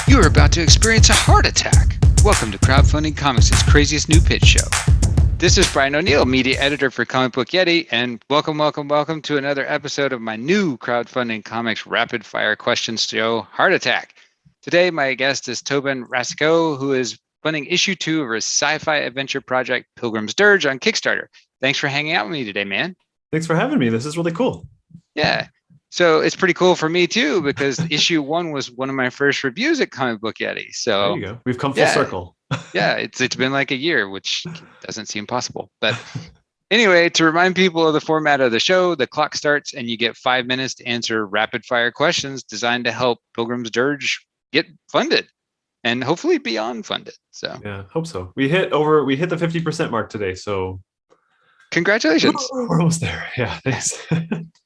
You are about to experience a heart attack. Welcome to Crowdfunding Comics' craziest new pitch show. This is Byron O'Neal, media editor for Book Yeti, and welcome to another episode of my new Crowdfunding Comics rapid fire questions show, Heart Attack. Today, my guest is Toben Racicot, who is funding issue 2 of his sci-fi adventure project, Pilgrim's Dirge, on Kickstarter. Thanks for hanging out with me today, man. Thanks for having me. This is really cool. Yeah. So it's pretty cool for me too, because issue 1 was one of my first reviews at Book Yeti. So there you go. We've come full circle. Yeah, it's been like a year, which doesn't seem possible. But anyway, to remind people of the format of the show, the clock starts and you get 5 minutes to answer rapid fire questions designed to help Pilgrim's Dirge get funded and hopefully beyond funded. So yeah, hope so. We hit the 50% mark today. So congratulations. We're almost there. Yeah, thanks.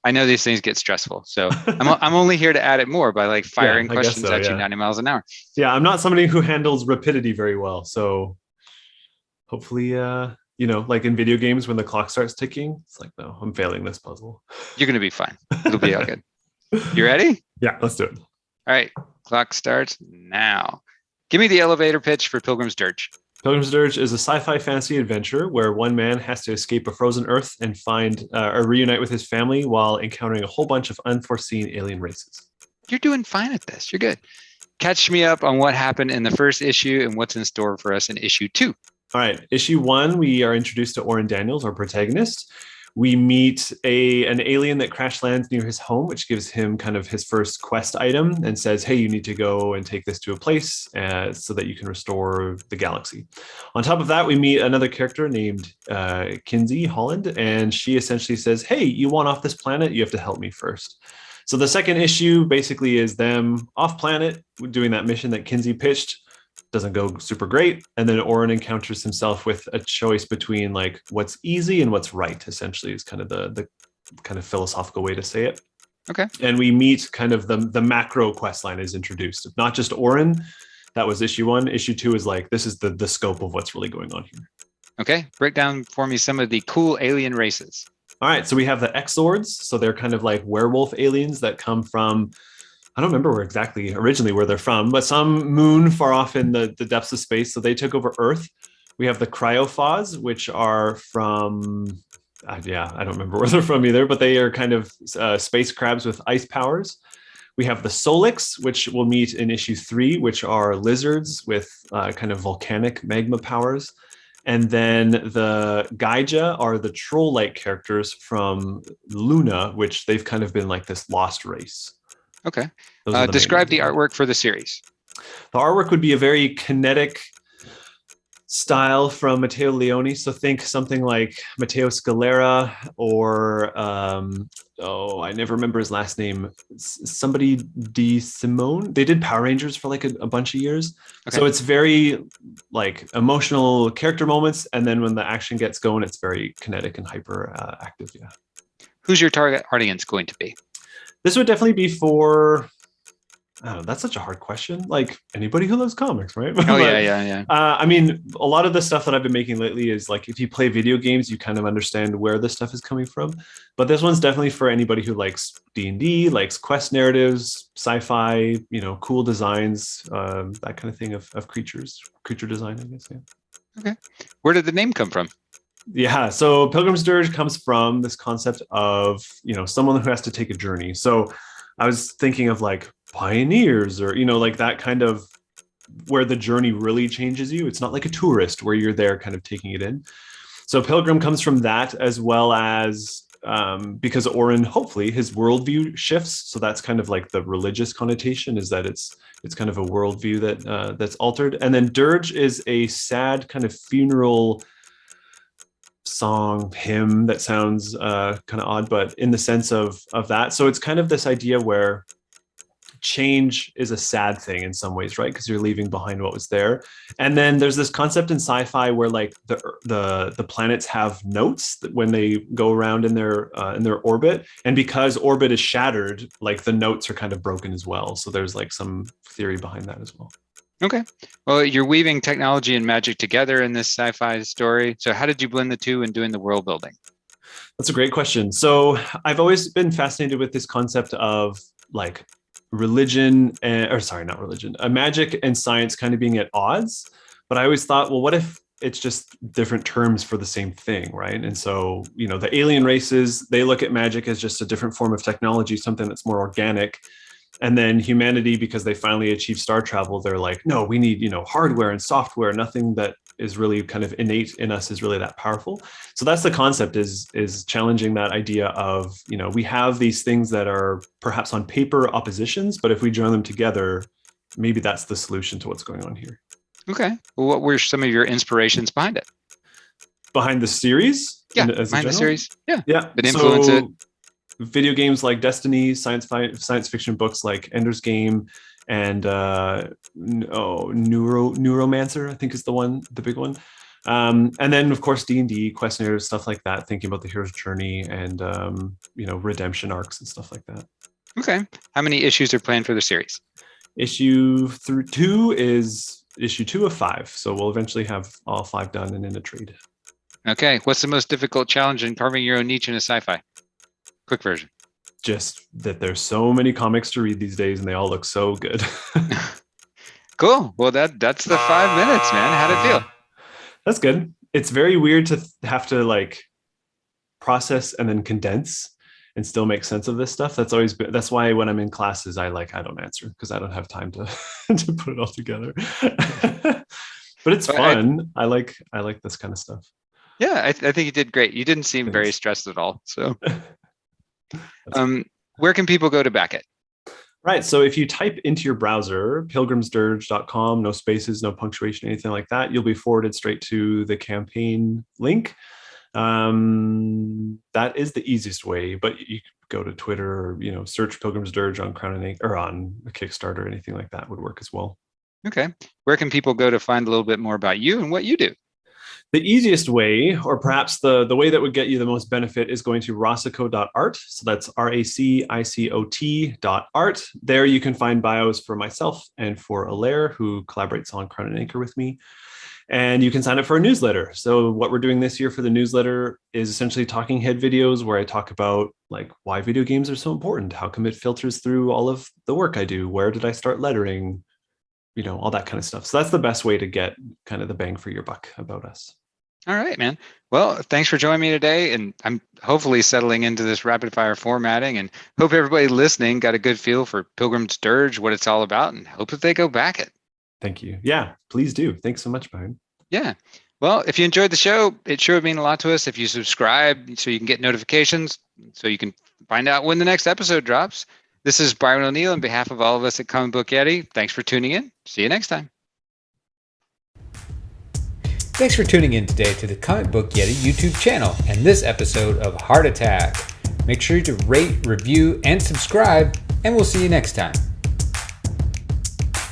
I know these things get stressful, so I'm only here to add it more by like firing questions at you 90 miles an hour. Yeah, I'm not somebody who handles rapidity very well. So hopefully, like in video games, when the clock starts ticking, it's like, no, I'm failing this puzzle. You're going to be fine. It'll be all good. You ready? Yeah, let's do it. All right, clock starts now. Give me the elevator pitch for Pilgrim's Dirge. Pilgrim's Dirge is a sci-fi fantasy adventure where one man has to escape a frozen Earth and find or reunite with his family while encountering a whole bunch of unforeseen alien races. You're doing fine at this. You're good. Catch me up on what happened in the first issue and what's in store for us in issue 2. All right. Issue 1, we are introduced to Oren Daniels, our protagonist. We meet an alien that crash lands near his home, which gives him kind of his first quest item and says, hey, you need to go and take this to a place so that you can restore the galaxy. On top of that, we meet another character named Kinsey Holland, and she essentially says, hey, you want off this planet? You have to help me first. So the second issue basically is them off planet doing that mission that Kinsey pitched. Doesn't go super great. And then Oren encounters himself with a choice between like what's easy and what's right, essentially, is kind of the kind of philosophical way to say it. Okay. And we meet kind of the macro quest line is introduced. Not just Oren, that was issue 1. Issue 2 is like, this is the scope of what's really going on here. Okay. Break down for me some of the cool alien races. All right. So we have the Exords. So they're kind of like werewolf aliens that come from, I don't remember originally where they're from, but some moon far off in the depths of space. So they took over Earth. We have the Cryophos, which are from, I don't remember where they're from either, but they are kind of space crabs with ice powers. We have the Solix, which we'll meet in issue 3, which are lizards with kind of volcanic magma powers. And then the Gaija are the troll-like characters from Luna, which they've kind of been like this lost race. Okay. Describe the artwork for the series. The artwork would be a very kinetic style from Matteo Leone. So think something like Matteo Scalera or, I never remember his last name. Somebody Di Simone. They did Power Rangers for like a bunch of years. Okay. So it's very like emotional character moments. And then when the action gets going, it's very kinetic and hyper active. Yeah. Who's your target audience going to be? This would definitely be for, I don't know, that's such a hard question. Like anybody who loves comics, right? Oh, yeah. I mean, a lot of the stuff that I've been making lately is like, if you play video games, you kind of understand where this stuff is coming from. But this one's definitely for anybody who likes D&D, likes quest narratives, sci-fi, cool designs, that kind of thing of creature design, I guess. Yeah. Okay. Where did the name come from? Yeah, so Pilgrim's Dirge comes from this concept of, someone who has to take a journey. So I was thinking of like pioneers or, like that kind of where the journey really changes you. It's not like a tourist where you're there kind of taking it in. So Pilgrim comes from that, as well as because Oren, hopefully his worldview shifts. So that's kind of like the religious connotation, is that it's kind of a worldview that's altered. And then Dirge is a sad kind of funeral song hymn that sounds kind of odd, but in the sense of that. So it's kind of this idea where change is a sad thing in some ways, right? Because you're leaving behind what was there. And then there's this concept in sci-fi where like the planets have notes when they go around in their orbit, and because orbit is shattered, like the notes are kind of broken as well. So there's like some theory behind that as well. Okay. Well, you're weaving technology and magic together in this sci-fi story. So how did you blend the two in doing the world building? That's a great question. So I've always been fascinated with this concept of like religion not religion, magic and science kind of being at odds. But I always thought, well, what if it's just different terms for the same thing, right? And so, the alien races, they look at magic as just a different form of technology, something that's more organic. And then humanity, because they finally achieved star travel, they're like, no, we need, hardware and software. Nothing that is really kind of innate in us is really that powerful. So that's the concept, is challenging that idea of, we have these things that are perhaps on paper oppositions, but if we join them together, maybe that's the solution to what's going on here. Okay. Well, what were some of your inspirations behind it? Behind the series? Yeah, behind the series. Yeah. Yeah. That influence it. Video games like Destiny, science fiction books like Ender's Game, and Neuromancer, I think is the big one. And then of course D&D, quest narratives, stuff like that, thinking about the hero's journey and redemption arcs and stuff like that. Okay. How many issues are planned for the series? Issue 2 is issue 2 of 5, so we'll eventually have all 5 done and in a trade. Okay. What's the most difficult challenge in carving your own niche in a sci-fi? Quick version. Just that there's so many comics to read these days and they all look so good. Cool. Well, that's the 5 minutes, man. How'd it feel? That's good. It's very weird to have to process and then condense and still make sense of this stuff. That's why when I'm in classes, I don't answer, because I don't have time to to put it all together. But it's fun. I like this kind of stuff. Yeah, I think you did great. You didn't seem very stressed at all. So where can people go to back it? Right. So if you type into your browser, pilgrimsdirge.com, no spaces, no punctuation, anything like that, you'll be forwarded straight to the campaign link. That is the easiest way, but you could go to Twitter or, search Pilgrim's Dirge on Crown and Ink or on a Kickstarter, anything like that would work as well. Okay. Where can people go to find a little bit more about you and what you do? The easiest way, or perhaps the way that would get you the most benefit, is going to racicot.art. So that's RACICOT.art. There you can find bios for myself and for Alaire, who collaborates on Crown and Anchor with me. And you can sign up for a newsletter. So what we're doing this year for the newsletter is essentially talking head videos where I talk about why video games are so important. How come it filters through all of the work I do? Where did I start lettering? All that kind of stuff. So that's the best way to get kind of the bang for your buck about us. All right, man. Well, thanks for joining me today. And I'm hopefully settling into this rapid fire formatting, and hope everybody listening got a good feel for Pilgrim's Dirge, what it's all about, and hope that they go back it. Thank you. Yeah, please do. Thanks so much, Byron. Yeah. Well, if you enjoyed the show, it sure would mean a lot to us if you subscribe so you can get notifications, so you can find out when the next episode drops. This is Byron O'Neal on behalf of all of us at Comic Book Yeti. Thanks for tuning in. See you next time. Thanks for tuning in today to the Comic Book Yeti YouTube channel and this episode of Heart Attack. Make sure to rate, review, and subscribe, and we'll see you next time.